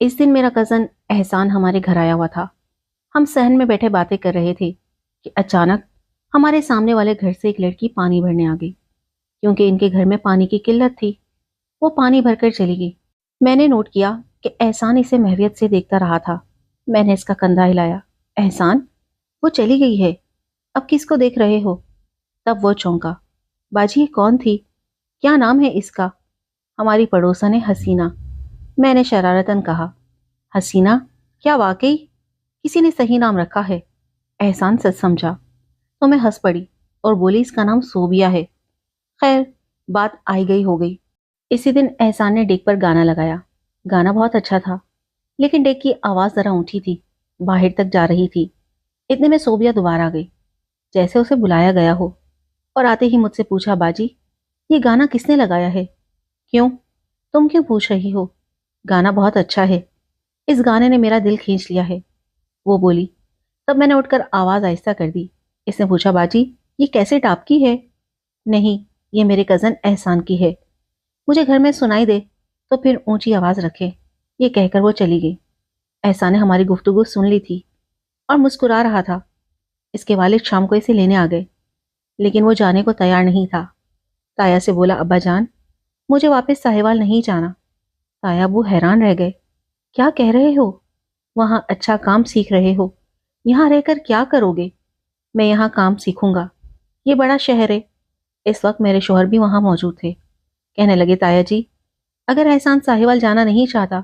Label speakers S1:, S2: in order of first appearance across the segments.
S1: اس دن میرا کزن احسان ہمارے گھر آیا ہوا تھا۔ ہم صحن میں بیٹھے باتیں کر رہے تھے کہ اچانک ہمارے سامنے والے گھر سے ایک لڑکی پانی بھرنے آ گئی، کیونکہ ان کے گھر میں پانی کی قلت تھی۔ وہ پانی بھر کر چلی گئی۔ میں نے نوٹ کیا کہ احسان اسے محویت سے دیکھتا رہا تھا۔ میں نے اس کا کندھا ہلایا۔ احسان، وہ چلی گئی ہے، اب کس کو دیکھ رہے ہو؟ تب وہ چونکا۔ باجی، یہ کون تھی؟ کیا نام ہے اس کا؟ ہماری پڑوسن ہے حسینہ۔ میں نے شرارتاً کہا۔ حسینہ؟ کیا واقعی کسی نے صحیح نام رکھا ہے؟ احسان سچ سمجھا تو میں ہنس پڑی اور بولی اس کا نام صوبیہ ہے۔ خیر، بات آئی گئی ہو گئی۔ اسی دن احسان نے ڈیک پر گانا لگایا۔ گانا بہت اچھا تھا، لیکن ڈیک کی آواز ذرا اونچی تھی، باہر تک جا رہی تھی۔ اتنے میں صوبیہ دوبارہ آ گئی، جیسے اسے بلایا گیا ہو، اور آتے ہی مجھ سے پوچھا، باجی، یہ گانا کس نے لگایا ہے؟ کیوں؟ تم کیوں پوچھ رہی ہو؟ گانا بہت اچھا ہے، اس گانے نے میرا دل کھینچ لیا ہے، وہ بولی۔ تب میں نے اٹھ کر آواز آہستہ کر دی۔ اس نے پوچھا، باجی، یہ کیسے ٹاپ کی ہے؟ نہیں، یہ میرے کزن احسان کی ہے، مجھے گھر میں سنائی دے تو پھر اونچی آواز رکھے، یہ کہہ کر وہ چلی گئی۔ احسان نے ہماری گفتگو سن لی تھی اور مسکرا رہا تھا۔ اس کے والد شام کو اسے لینے آ گئے، لیکن وہ جانے کو تیار نہیں تھا۔ تایا سے بولا، ابا جان، مجھے واپس ساہیوال نہیں جانا۔ تایا ابو حیران رہ گئے۔ کیا کہہ رہے ہو؟ وہاں اچھا کام سیکھ رہے ہو، یہاں رہ کر کیا کرو گے؟ میں یہاں کام سیکھوں گا، یہ بڑا شہر ہے۔ اس وقت میرے شوہر بھی وہاں موجود تھے۔ کہنے لگے، تایا جی، اگر احسان ساہیوال جانا نہیں چاہتا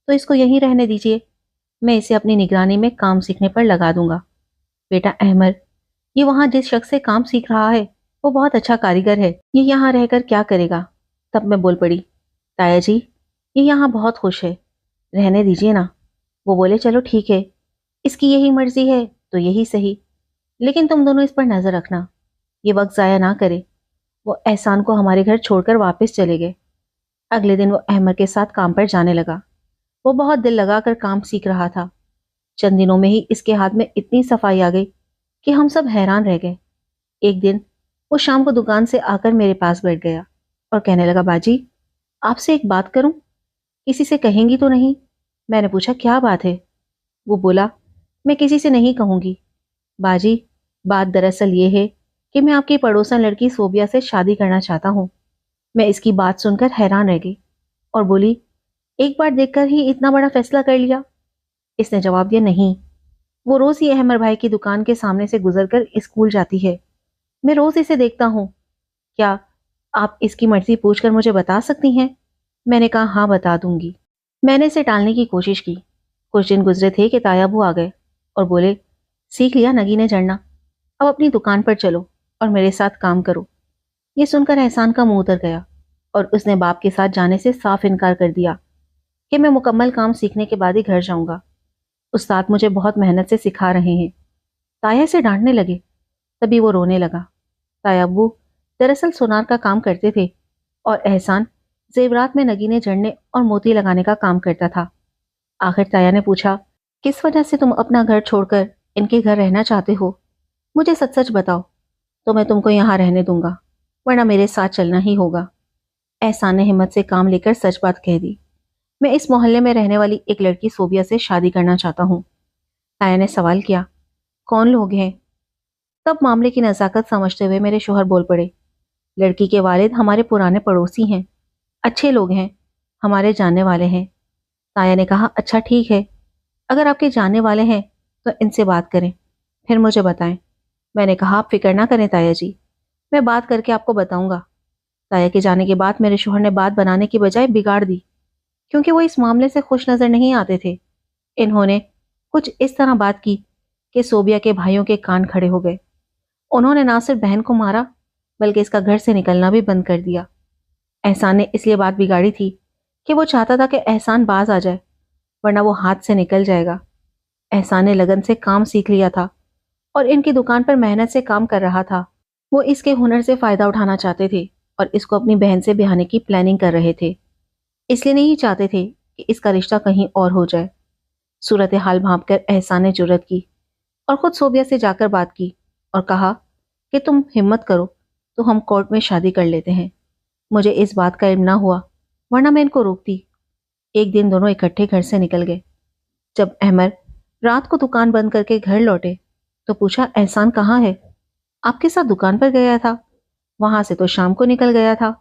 S1: تو اس کو یہیں رہنے دیجیے، میں اسے اپنی نگرانی میں کام سیکھنے پر لگا دوں گا۔ بیٹا احمر، یہ وہاں جس شخص سے کام سیکھ رہا ہے وہ بہت اچھا کاریگر ہے، یہ یہاں رہ کر کیا کرے گا؟ تب میں بول پڑی، تایا جی، یہ یہاں بہت خوش ہے، رہنے دیجیے نا۔ وہ بولے، چلو ٹھیک ہے، اس کی یہی مرضی ہے تو یہی صحیح، لیکن تم دونوں اس پر نظر رکھنا، یہ وقت ضائع نہ کرے۔ وہ احسان کو ہمارے گھر چھوڑ کر واپس چلے گئے۔ اگلے دن وہ احمد کے ساتھ کام پر جانے لگا۔ وہ بہت دل لگا کر کام سیکھ رہا تھا۔ چند دنوں میں ہی اس کے ہاتھ میں اتنی صفائی آ گئی کہ ہم سب حیران رہ گئے۔ ایک دن وہ شام کو دکان سے آ کر میرے پاس بیٹھ گیا اور کہنے لگا، باجی، آپ سے ایک بات کروں؟ کسی سے کہیں گی تو نہیں؟ میں نے پوچھا، کیا بات ہے؟ وہ بولا، میں کسی سے نہیں کہوں گی باجی، بات دراصل یہ ہے کہ میں آپ کی پڑوسن لڑکی صوبیہ سے شادی کرنا چاہتا ہوں۔ میں اس کی بات سن کر حیران رہ گئی اور بولی، ایک بار دیکھ کر ہی اتنا بڑا فیصلہ کر لیا؟ اس نے جواب دیا، نہیں، وہ روز ہی احمد بھائی کی دکان کے سامنے سے گزر کر اسکول جاتی ہے، میں روز اسے دیکھتا ہوں، کیا آپ اس کی مرضی پوچھ کر مجھے بتا سکتی ہیں؟ میں نے کہا، ہاں، بتا دوں گی۔ میں نے اسے ٹالنے کی کوشش کی۔ کچھ دن گزرے تھے کہ تایا ابو آ گئے اور بولے، سیکھ لیا نگینے چڑھنا، اب اپنی دکان پر چلو اور میرے ساتھ کام کرو۔ یہ سن کر احسان کا منہ اتر گیا اور اس نے باپ کے ساتھ جانے سے صاف انکار کر دیا کہ میں مکمل کام سیکھنے کے بعد ہی گھر جاؤں گا، استاد مجھے بہت محنت سے سکھا رہے ہیں۔ تایا سے ڈانٹنے لگے، تبھی وہ رونے لگا۔ تایا ابو دراصل سونار کا کام کرتے تھے اور احسان زیورات میں نگینے جڑنے اور موتی لگانے کا کام کرتا تھا۔ آخر تایا نے پوچھا، کس وجہ سے تم اپنا گھر چھوڑ کر ان کے گھر رہنا چاہتے ہو؟ مجھے سچ سچ بتاؤ تو میں تم کو یہاں رہنے دوں گا، ورنہ میرے ساتھ چلنا ہی ہوگا۔ احسان نے ہمت سے کام لے کر سچ بات کہہ دی، میں اس محلے میں رہنے والی ایک لڑکی صوبیہ سے شادی کرنا چاہتا ہوں۔ تایا نے سوال کیا، کون لوگ ہیں؟ تب معاملے کی نزاکت سمجھتے ہوئے میرے شوہر بول پڑے، لڑکی کے والد ہمارے پرانے پڑوسی ہیں، اچھے لوگ ہیں، ہمارے جاننے والے ہیں۔ تایا نے کہا، اچھا ٹھیک ہے، اگر آپ کے جاننے والے ہیں تو ان سے بات کریں، پھر مجھے بتائیں۔ میں نے کہا، آپ فکر نہ کریں تایا جی، میں بات کر کے آپ کو بتاؤں گا۔ تایا کے جانے کے بعد میرے شوہر نے بات بنانے کی بجائے بگاڑ دی، کیونکہ وہ اس معاملے سے خوش نظر نہیں آتے تھے۔ انہوں نے کچھ اس طرح بات کی کہ صوبیہ کے بھائیوں کے کان کھڑے ہو گئے۔ انہوں نے نہ صرف بہن کو مارا بلکہ اس کا گھر سے نکلنا بھی بند کر دیا۔ احسان نے اس لیے بات بگاڑی تھی کہ وہ چاہتا تھا کہ احسان باز آ جائے، ورنہ وہ ہاتھ سے نکل جائے گا۔ احسان نے لگن سے کام سیکھ لیا تھا اور ان کی دکان پر محنت سے کام کر رہا تھا۔ وہ اس کے ہنر سے فائدہ اٹھانا چاہتے تھے اور اس کو اپنی بہن سے بیاہنے کی پلاننگ کر رہے تھے، اس لیے نہیں چاہتے تھے کہ اس کا رشتہ کہیں اور ہو جائے۔ صورتحال بھانپ کر احسان نے جرأت کی اور خود صوبیہ سے جا کر بات کی اور کہا کہ تم ہمت کرو تو ہم کورٹ میں شادی کر لیتے ہیں۔ مجھے اس بات کا علم نہ ہوا، ورنہ میں ان کو روکتی۔ ایک دن دونوں اکٹھے گھر سے نکل گئے۔ جب احمد رات کو دکان بند کر کے گھر لوٹے تو پوچھا، احسان کہاں ہے؟ آپ کے ساتھ دکان پر گیا تھا، وہاں سے تو شام کو نکل گیا تھا،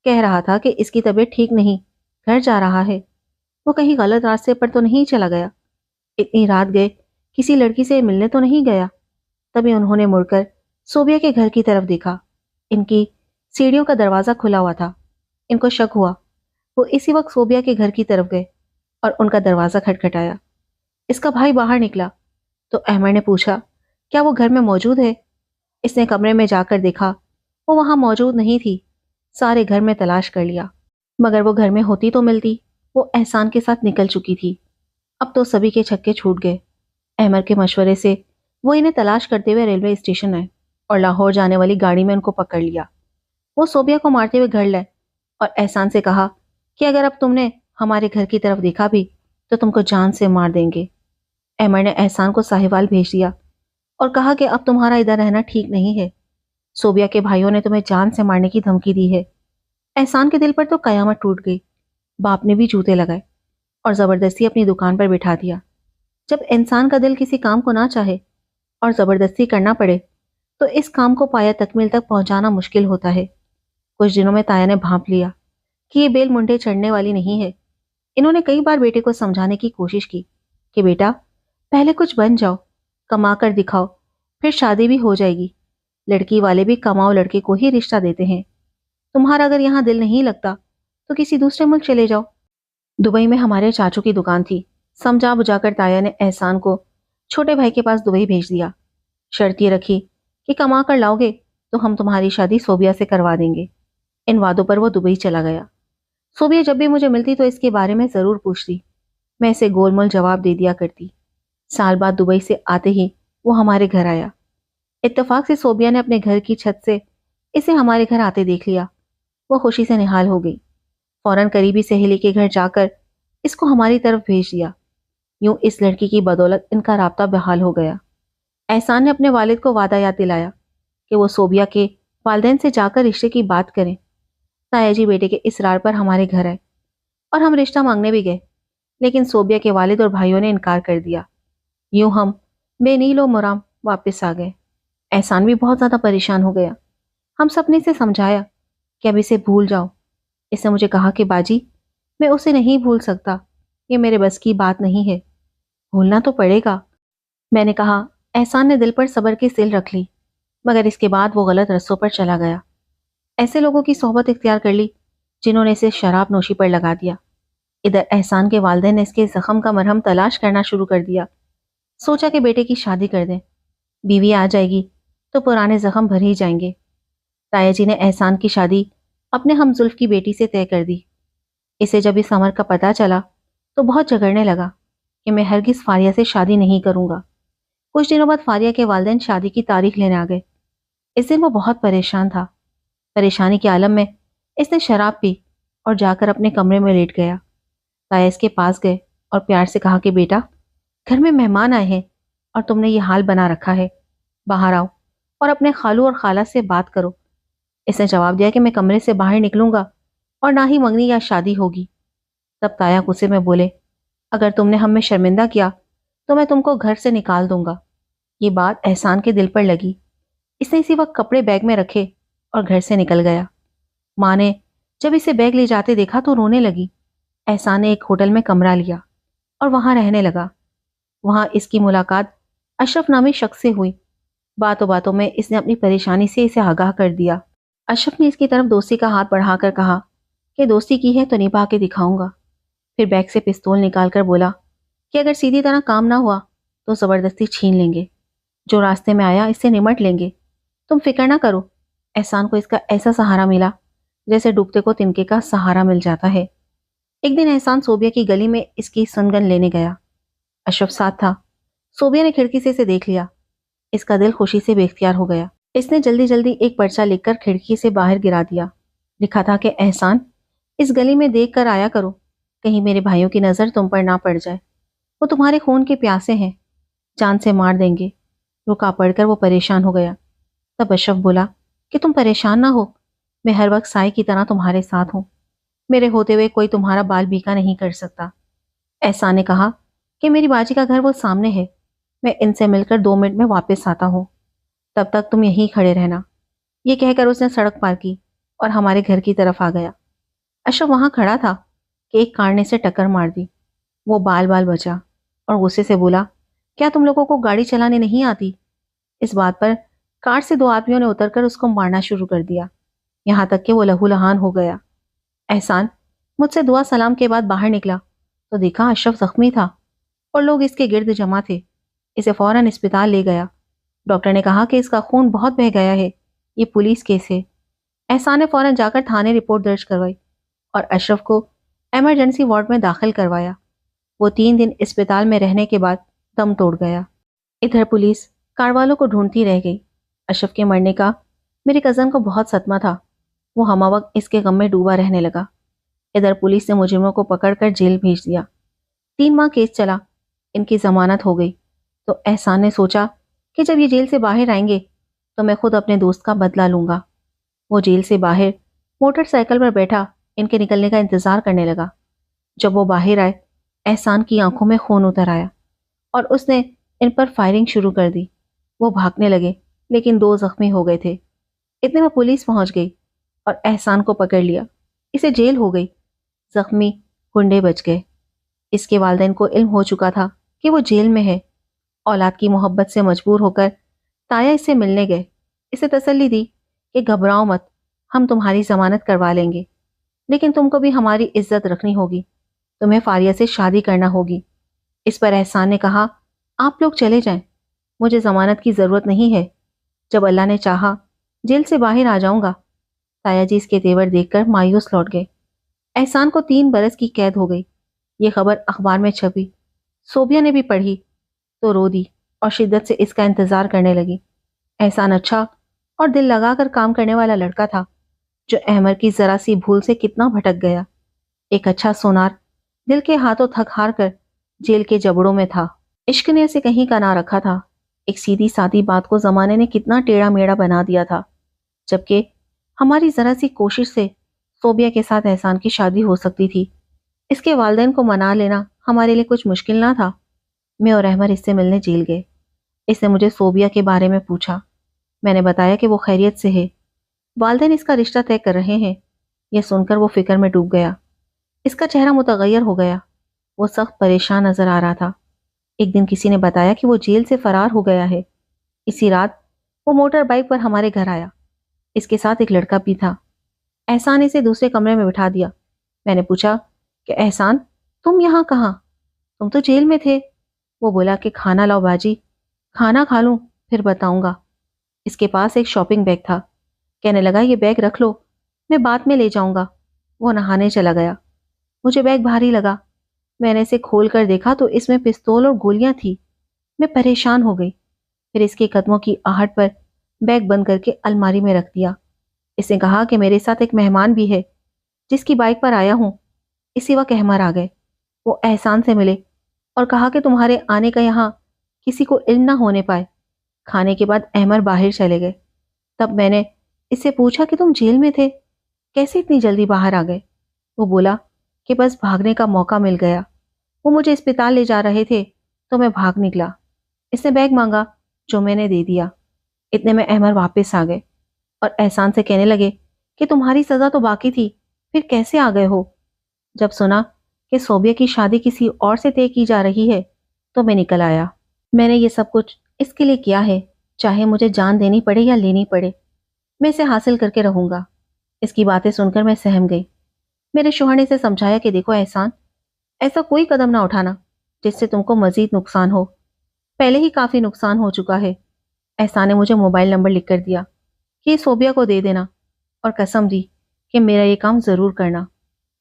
S1: کہہ رہا تھا کہ اس کی طبیعت ٹھیک نہیں، گھر جا رہا ہے، وہ کہیں غلط راستے پر تو نہیں چلا گیا؟ اتنی رات گئے کسی لڑکی سے ملنے تو نہیں گیا؟ تبھی انہوں نے مڑ کر صوبیہ کے گھر کی طرف دیکھا۔ ان کی سیڑھیوں کا دروازہ کھلا ہوا تھا۔ ان کو شک ہوا، وہ اسی وقت صوبیہ کے گھر کی طرف گئے اور ان کا دروازہ کھٹکھٹایا۔ اس کا بھائی باہر نکلا تو احمد نے پوچھا، کیا وہ گھر میں موجود ہے؟ اس نے کمرے میں جا کر دیکھا، وہ وہاں موجود نہیں تھی۔ سارے گھر میں تلاش کر لیا، مگر وہ گھر میں ہوتی تو ملتی، وہ احسان کے ساتھ نکل چکی تھی۔ اب تو سبھی کے چھکے چھوٹ گئے۔ احمد کے مشورے سے وہ انہیں تلاش کرتے ہوئے ریلوے اسٹیشن آئے اور لاہور جانے والی گاڑی میں ان کو پکڑ لیا۔ وہ صوبیہ کو مارتے ہوئے گھر لائے اور احسان سے کہا کہ اگر اب تم نے ہمارے گھر کی طرف دیکھا بھی تو تم کو جان سے مار دیں گے۔ احمد نے احسان کو ساہیوال بھیج دیا اور کہا کہ اب تمہارا ادھر رہنا ٹھیک نہیں ہے، صوبیہ کے بھائیوں نے تمہیں جان سے مارنے کی دھمکی دی ہے۔ احسان کے دل پر تو قیامت ٹوٹ گئی۔ باپ نے بھی جوتے لگائے اور زبردستی اپنی دکان پر بٹھا دیا۔ جب انسان کا دل کسی کام کو نہ چاہے اور زبردستی کرنا پڑے تو اس کام کو پایا تکمیل تک پہنچانا مشکل ہوتا ہے۔ کچھ دنوں میں تایا نے بھانپ لیا کہ یہ بیل منڈے چڑھنے والی نہیں ہے۔ انہوں نے کئی بار بیٹے کو سمجھانے کی کوشش کی کہ بیٹا پہلے کچھ بن جاؤ، کما کر دکھاؤ، پھر شادی بھی ہو جائے گی۔ لڑکی والے بھی کماؤ لڑکے کو ہی رشتہ دیتے ہیں۔ تمہارا اگر یہاں دل نہیں لگتا تو کسی دوسرے ملک چلے جاؤ۔ دبئی میں ہمارے چاچو کی دکان تھی۔ سمجھا بجھا کر تایا نے احسان کو چھوٹے بھائی کے پاس دبئی بھیج دیا۔ شرط یہ رکھی کہ کما کر لاؤ گے تو ہم تمہاری شادی صوبیہ سے کروا دیں گے۔ ان وعدوں پر وہ دبئی چلا گیا۔ صوبیہ جب بھی مجھے ملتی تو اس کے بارے میں ضرور پوچھتی، میں اسے گول مول جواب دے دیا کرتی۔ سال بعد دبئی سے آتے ہی وہ ہمارے گھر آیا۔ اتفاق سے صوبیہ نے اپنے گھر کی چھت سے اسے ہمارے گھر آتے دیکھ لیا۔ وہ خوشی سے نہال ہو گئی۔ فوراً قریبی سہیلی کے گھر جا کر اس کو ہماری طرف بھیج دیا۔ یوں اس لڑکی کی بدولت ان کا رابطہ بحال ہو گیا۔ احسان نے اپنے والد کو وعدہ یاد دلایا کہ وہ صوبیہ کے والدین سے جا کر رشتے کی بات کریں۔ تایا جی بیٹے کے اصرار پر ہمارے گھر آئے اور ہم رشتہ مانگنے بھی گئے، لیکن صوبیہ کے والد اور بھائیوں نے انکار کر دیا۔ یوں ہم بے نیل و مرام واپس آ گئے۔ احسان بھی بہت زیادہ پریشان ہو گیا۔ ہم سب نے اسے سمجھایا کہ اب اسے بھول جاؤ۔ اس نے مجھے کہا کہ باجی میں اسے نہیں بھول سکتا، یہ میرے بس کی بات نہیں ہے، بھولنا تو پڑے گا۔ میں نے کہا احسان نے دل پر صبر کی سل رکھ لی، مگر اس کے بعد وہ غلط رستوں پر چلا گیا۔ ایسے لوگوں کی صحبت اختیار کر لی جنہوں نے اسے شراب نوشی پر لگا دیا۔ ادھر احسان کے والدین نے اس کے زخم کا مرہم تلاش کرنا شروع کر دیا۔ سوچا کہ بیٹے کی شادی کر دیں، بیوی آ جائے گی تو پرانے زخم بھر ہی جائیں گے۔ تایا جی نے احسان کی شادی اپنے ہم زلف کی بیٹی سے طے کر دی۔ اسے جب اس امر کا پتہ چلا تو بہت جھگڑنے لگا کہ میں ہرگز فاریہ سے شادی نہیں کروں گا۔ کچھ دنوں بعد فاریہ کے والدین شادی کی تاریخ لینے آ گئے۔ اس دن وہ بہت پریشان تھا۔ پریشانی کے عالم میں اس نے شراب پی اور جا کر اپنے کمرے میں لیٹ گیا۔ تایا اس کے پاس گئے اور پیار سے کہا کہ بیٹا گھر میں مہمان آئے ہیں اور تم نے یہ حال بنا رکھا ہے، باہر آؤ اور اپنے خالو اور خالہ سے بات کرو۔ اس نے جواب دیا کہ میں کمرے سے باہر نکلوں گا اور نہ ہی منگنی یا شادی ہوگی۔ تب تایا غصے میں بولے، اگر تم نے ہم میں شرمندہ کیا تو میں تم کو گھر سے نکال دوں گا۔ یہ بات احسان کے دل پر لگی۔ اس نے اسی وقت کپڑے بیگ میں رکھے اور گھر سے نکل گیا۔ ماں نے جب اسے بیگ لے جاتے دیکھا تو رونے لگی۔ احسان نے ایک ہوٹل میں کمرہ لیا اور وہاں رہنے لگا۔ وہاں اس کی ملاقات اشرف نامی شخص سے ہوئی۔ باتوں باتوں میں اس نے اپنی پریشانی سے اسے آگاہ کر دیا۔ اشرف نے اس کی طرف دوستی کا ہاتھ بڑھا کر کہا کہ دوستی کی ہے تو نبھا کے دکھاؤں گا۔ پھر بیگ سے پستول نکال کر بولا کہ اگر سیدھی طرح کام نہ ہوا تو زبردستی چھین لیں گے، جو راستے میں آیا اس سے نمٹ لیں گے، تم فکر نہ کرو۔ احسان کو اس کا ایسا سہارا ملا جیسے ڈوبتے کو تنکے کا سہارا مل جاتا ہے۔ ایک دن احسان صوبیہ کی گلی میں اس کی سنگن لینے گیا۔ اشرف ساتھ تھا۔ صوبیہ نے کھڑکی سے اسے دیکھ لیا۔ اس کا دل خوشی سے بے اختیار ہو گیا۔ اس نے جلدی جلدی ایک پرچہ لکھ کر کھڑکی سے باہر گرا دیا۔ لکھا تھا کہ احسان اس گلی میں دیکھ کر آیا کرو، کہیں میرے بھائیوں کی نظر تم پر نہ پڑ جائے، وہ تمہارے خون کے پیاسے ہیں، جان سے مار دیں گے۔ رکا پڑھ کر وہ پریشان ہو گیا۔ تب اشرف بولا کہ تم پریشان نہ ہو، میں ہر وقت سائے کی طرح تمہارے ساتھ ہوں۔ میرے ہوتے ہوئے کوئی تمہارا بال بیکا نہیں کر سکتا۔ احسان نے کہا کہ میری باجی کا گھر وہ سامنے ہے، میں ان سے مل کر 2 منٹ میں واپس آتا ہوں، تب تک تم یہیں کھڑے رہنا۔ یہ کہہ کر اس نے سڑک پار کی اور ہمارے گھر کی طرف آ گیا۔ اشرف وہاں کھڑا تھا کہ ایک کار نے اسے ٹکر مار دی۔ وہ بال بال بچا اور غصے سے بولا، کیا تم لوگوں کو گاڑی چلانے نہیں آتی؟ اس بات پر کار سے 2 آدمیوں نے اتر کر اس کو مارنا شروع کر دیا، یہاں تک کہ وہ لہو لہان ہو گیا۔ احسان مجھ سے دعا سلام کے بعد باہر نکلا تو دیکھا اشرف زخمی تھا اور لوگ اس کے گرد جمع تھے۔ اسے فوراً اسپتال لے گیا۔ ڈاکٹر نے کہا کہ اس کا خون بہت بہہ گیا ہے، یہ پولیس کیس ہے۔ احسان نے فوراً جا کر تھانے رپورٹ درج کروائی اور اشرف کو ایمرجنسی وارڈ میں داخل کروایا۔ وہ 3 دن اسپتال میں رہنے کے بعد دم توڑ گیا۔ ادھر پولیس کار والوں کو ڈھونڈتی رہ گئی۔ اشرف کے مرنے کا میری کزن کو بہت صدمہ تھا، وہ ہمہ وقت اس کے غم میں ڈوبا رہنے لگا۔ ادھر پولیس نے مجرموں کو پکڑ کر جیل بھیج دیا۔ 3 ماہ کیس چلا، ان کی ضمانت ہو گئی تو احسان نے سوچا کہ جب یہ جیل سے باہر آئیں گے تو میں خود اپنے دوست کا بدلہ لوں گا۔ وہ جیل سے باہر موٹر سائیکل پر بیٹھا ان کے نکلنے کا انتظار کرنے لگا۔ جب وہ باہر آئے، احسان کی آنکھوں میں خون اتر آیا اور اس نے ان پر فائرنگ شروع کر دی۔ وہ بھاگنے لگے لیکن 2 زخمی ہو گئے تھے۔ اتنے میں پولیس پہنچ گئی اور احسان کو پکڑ لیا۔ اسے جیل ہو گئی۔ زخمی گنڈے بچ گئے۔ اس کے والدین کو علم ہو چکا تھا کہ وہ جیل میں ہے۔ اولاد کی محبت سے مجبور ہو کر تایا اس سے ملنے گئے، اسے تسلی دی کہ گھبراؤ مت، ہم تمہاری ضمانت کروا لیں گے، لیکن تم کو بھی ہماری عزت رکھنی ہوگی، تمہیں فاریہ سے شادی کرنا ہوگی۔ اس پر احسان نے کہا، آپ لوگ چلے جائیں، مجھے ضمانت کی ضرورت نہیں ہے، جب اللہ نے چاہا جیل سے باہر آ جاؤں گا۔ تایا جی اس کے تیور دیکھ کر مایوس لوٹ گئے۔ احسان کو 3 برس کی قید ہو گئی۔ یہ خبر اخبار میں چھپی، صوبیہ نے بھی پڑھی تو رو دی اور شدت سے اس کا انتظار کرنے لگی۔ احسان اچھا اور دل لگا کر کام کرنے والا لڑکا تھا، جو احمر کی ذرا سی بھول سے کتنا بھٹک گیا۔ ایک اچھا سونار دل کے ہاتھوں تھک ہار کر جیل کے جبڑوں میں تھا۔ عشق نے اسے کہیں کا نہ رکھا تھا۔ ایک سیدھی سادی بات کو زمانے نے کتنا ٹیڑھا میڑھا بنا دیا تھا، جبکہ ہماری ذرا سی کوشش سے صوبیہ کے ساتھ احسان کی شادی ہو سکتی تھی۔ اس کے والدین کو منا لینا ہمارے لیے کچھ مشکل نہ تھا۔ میں اور احمر اس سے ملنے جیل گئے۔ اس نے مجھے صوبیہ کے بارے میں پوچھا۔ میں نے بتایا کہ وہ خیریت سے ہے، والدین اس کا رشتہ طے کر رہے ہیں۔ یہ سن کر وہ فکر میں ڈوب گیا۔ اس کا چہرہ متغیر ہو گیا، وہ سخت پریشان نظر آ رہا تھا۔ ایک دن کسی نے بتایا کہ وہ جیل سے فرار ہو گیا ہے۔ اسی رات وہ موٹر بائک پر ہمارے گھر آیا۔ اس کے ساتھ ایک لڑکا بھی تھا۔ احسان اسے دوسرے کمرے میں بٹھا دیا۔ میں نے پوچھا کہ احسان، تم یہاں کہاں؟ تم تو جیل میں تھے۔ وہ بولا کہ کھانا لاؤ باجی، کھانا کھا لوں پھر بتاؤں گا۔ اس کے پاس ایک شاپنگ بیگ تھا، کہنے لگا یہ بیگ رکھ لو، میں بعد میں لے جاؤں گا۔ وہ نہانے چلا گیا۔ مجھے بیگ بھاری لگا، میں نے اسے کھول کر دیکھا تو اس میں پستول اور گولیاں تھی۔ میں پریشان ہو گئی، پھر اس کے قدموں کی آہٹ پر بیگ بند کر کے الماری میں رکھ دیا۔ اس نے کہا کہ میرے ساتھ ایک مہمان بھی ہے جس کی بائک پر آیا ہوں۔ اسی وقت احمر آ گئے۔ وہ احسان سے ملے اور کہا کہ تمہارے آنے کا یہاں کسی کو علم نہ ہونے پائے۔ کھانے کے بعد احمر باہر چلے گئے۔ تب میں نے اس سے پوچھا کہ تم جیل میں تھے، کیسے اتنی جلدی باہر آ گئے؟ وہ بولا کہ بس بھاگنے کا موقع مل گیا، وہ مجھے اسپتال لے جا رہے تھے تو میں بھاگ نکلا۔ اس نے بیگ مانگا جو میں نے دے دیا۔ اتنے میں احمر واپس آ گئے اور احسان سے کہنے لگے کہ تمہاری سزا تو باقی تھی، پھر کیسے آ گئے ہو؟ جب سنا کہ صوبیہ کی شادی کسی اور سے طے کی جا رہی ہے تو میں نکل آیا۔ میں نے یہ سب کچھ اس کے لیے کیا ہے، چاہے مجھے جان دینی پڑے یا لینی پڑے، میں اسے حاصل کر کے رہوں گا۔ اس کی باتیں سن کر میں سہم گئی۔ میرے شوہر نے اسے سمجھایا کہ دیکھو احسان، ایسا کوئی قدم نہ اٹھانا جس سے تم کو مزید نقصان ہو، پہلے ہی کافی نقصان ہو چکا ہے۔ احسان نے مجھے موبائل نمبر لکھ کر دیا کہ یہ صوبیہ کو دے دینا اور قسم دی کہ میرا یہ کام ضرور کرنا۔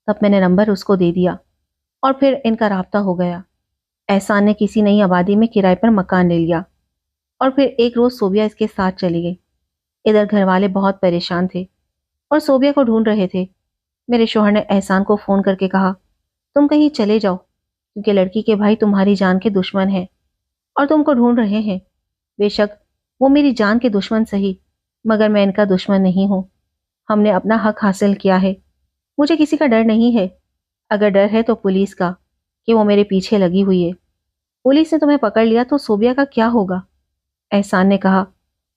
S1: تب میں نے نمبر اس کو دے دیا اور پھر ان کا رابطہ ہو گیا۔ احسان نے کسی نئی آبادی میں کرائے پر مکان لے لیا اور پھر ایک روز صوبیہ اس کے ساتھ چلی گئی۔ ادھر گھر والے بہت پریشان تھے اور صوبیہ کو ڈھونڈ رہے تھے۔ میرے شوہر نے احسان کو فون کر کے کہا تم کہیں چلے جاؤ، کیونکہ لڑکی کے بھائی تمہاری جان کے دشمن ہیں اور تم کو ڈھونڈ رہے ہیں۔ بے شک وہ میری جان کے دشمن سہی، مگر میں ان کا دشمن نہیں ہوں۔ ہم نے اپنا حق حاصل کیا ہے۔ مجھے کسی کا ڈر نہیں ہے، اگر ڈر ہے تو پولیس کا، کہ وہ میرے پیچھے لگی ہوئی ہے۔ پولیس نے تمہیں پکڑ لیا تو صوبیہ کا کیا ہوگا؟ احسان نے کہا۔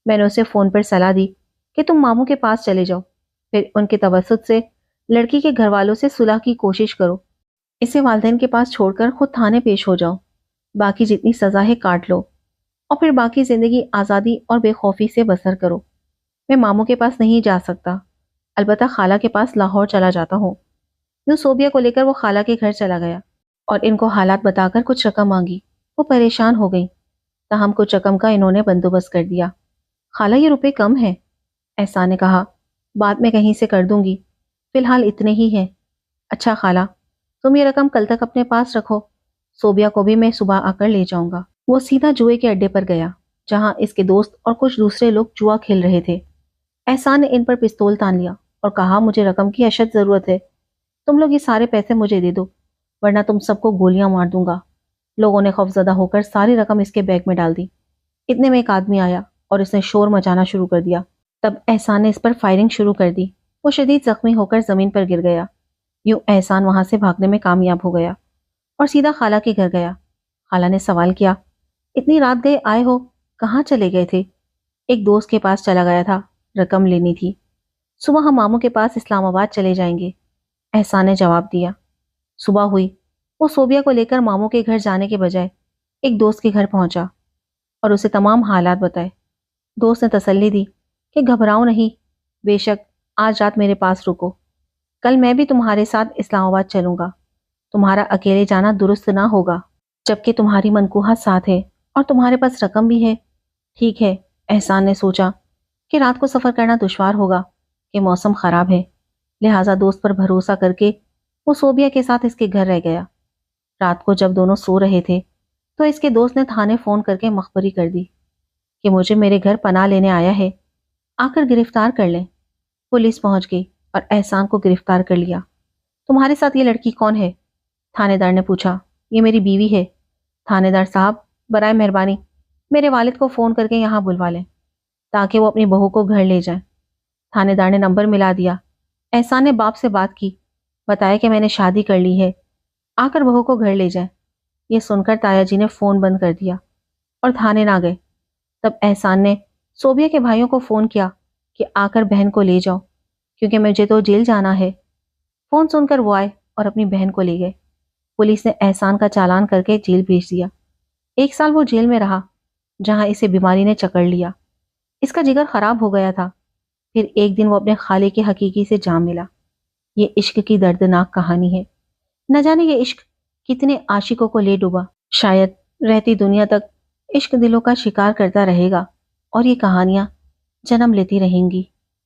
S1: میں نے اسے فون پر صلاح دی کہ تم ماموں کے پاس چلے جاؤ، پھر ان کے توسط سے لڑکی کے گھر والوں سے صلح کی کوشش کرو، اسے والدین کے پاس چھوڑ کر خود تھانے پیش ہو جاؤ، باقی جتنی سزا ہے کاٹ لو، اور پھر باقی زندگی آزادی اور بے خوفی سے بسر کرو۔ میں ماموں کے پاس نہیں جا سکتا، البتہ خالہ کے پاس لاہور چلا جاتا ہوں۔ یوں صوبیہ کو لے کر وہ خالہ کے گھر چلا گیا اور ان کو حالات بتا کر کچھ رقم مانگی۔ وہ پریشان ہو گئی، تاہم کچھ رقم کا انہوں نے بندوبست کر دیا۔ خالہ یہ روپے کم ہیں، احسان نے کہا، بعد میں کہیں سے کر دوں گی، فی الحال اتنے ہی ہیں۔ اچھا خالہ، تم یہ رقم کل تک اپنے پاس رکھو، صوبیہ کو بھی میں صبح آ کر لے جاؤں گا۔ وہ سیدھا جوئے کے اڈے پر گیا جہاں اس کے دوست اور کچھ دوسرے لوگ جوا کھیل رہے تھے۔ احسان نے ان پر پستول تان لیا اور کہا، مجھے رقم کی اشد ضرورت ہے، تم لوگ یہ سارے پیسے مجھے دے دو ورنہ تم سب کو گولیاں مار دوں گا۔ لوگوں نے خوفزدہ ہو کر ساری رقم اس کے بیگ میں ڈال دی۔ اتنے میں ایک آدمی آیا اور اس نے شور مچانا شروع کر دیا۔ تب احسان نے اس پر فائرنگ شروع کر دی۔ وہ شدید زخمی ہو کر زمین پر گر گیا۔ یوں احسان وہاں سے بھاگنے میں کامیاب ہو گیا اور سیدھا خالہ کے گھر گیا۔ خالہ نے سوال کیا، اتنی رات گئے آئے ہو، کہاں چلے گئے تھے؟ ایک دوست کے پاس چلا گیا تھا، رقم لینی تھی، صبح ہم ماموں کے پاس اسلام آباد چلے جائیں گے، احسان نے جواب دیا۔ صبح ہوئی، وہ صوبیہ کو لے کر ماموں کے گھر جانے کے بجائے ایک دوست کے گھر پہنچا اور اسے تمام حالات بتائے۔ دوست نے تسلی دی کہ گھبراؤ نہیں، بے شک آج رات میرے پاس رکو، کل میں بھی تمہارے ساتھ اسلام آباد چلوں گا، تمہارا اکیلے جانا درست نہ ہوگا، جبکہ تمہاری منکوحہ ساتھ ہے اور تمہارے پاس رقم بھی ہے۔ ٹھیک ہے، احسان نے سوچا کہ رات کو سفر کرنا دشوار ہوگا کہ موسم خراب ہے، لہٰذا دوست پر بھروسہ کر کے وہ صوبیہ کے ساتھ اس کے گھر رہ گیا۔ رات کو جب دونوں سو رہے تھے تو اس کے دوست نے تھانے فون کر کے مخبری کر دی کہ مجھے میرے گھر پناہ لینے آیا ہے، آ کر گرفتار کر لیں۔ پولیس پہنچ گئی اور احسان کو گرفتار کر لیا۔ تمہارے ساتھ یہ لڑکی کون ہے؟ تھانے دار نے پوچھا۔ یہ میری بیوی ہے۔ تھانے دار صاحب، برائے مہربانی میرے والد کو فون کر کے یہاں بلوا لیں تاکہ وہ اپنی بہو کو گھر لے جائیں۔ تھانے دار نے نمبر ملا دیا۔ احسان نے باپ سے بات کی، بتایا کہ میں نے شادی کر لی ہے، آ کر بہو کو گھر لے جائیں۔ یہ سن کر تایا جی نے فون بند کر دیا اور تھانے نہ گئے۔ تب احسان نے صوبیہ کے بھائیوں کو فون کیا کہ آ کر بہن کو لے جاؤ کیونکہ مجھے تو جیل جانا ہے۔ فون سن کر وہ آئے اور اپنی بہن کو لے گئے۔ پولیس نے احسان کا چالان کر کے جیل بھیج دیا۔ 1 سال وہ جیل میں رہا جہاں اسے بیماری نے چکر لیا، اس کا جگر خراب ہو گیا تھا۔ پھر ایک دن وہ اپنے خالق کے حقیقی سے جا ملا۔ یہ عشق کی دردناک کہانی ہے، نہ جانے یہ عشق کتنے عاشقوں کو لے ڈوبا، شاید رہتی دنیا تک عشق دلوں کا شکار کرتا رہے گا اور یہ کہانیاں جنم لیتی رہیں گی۔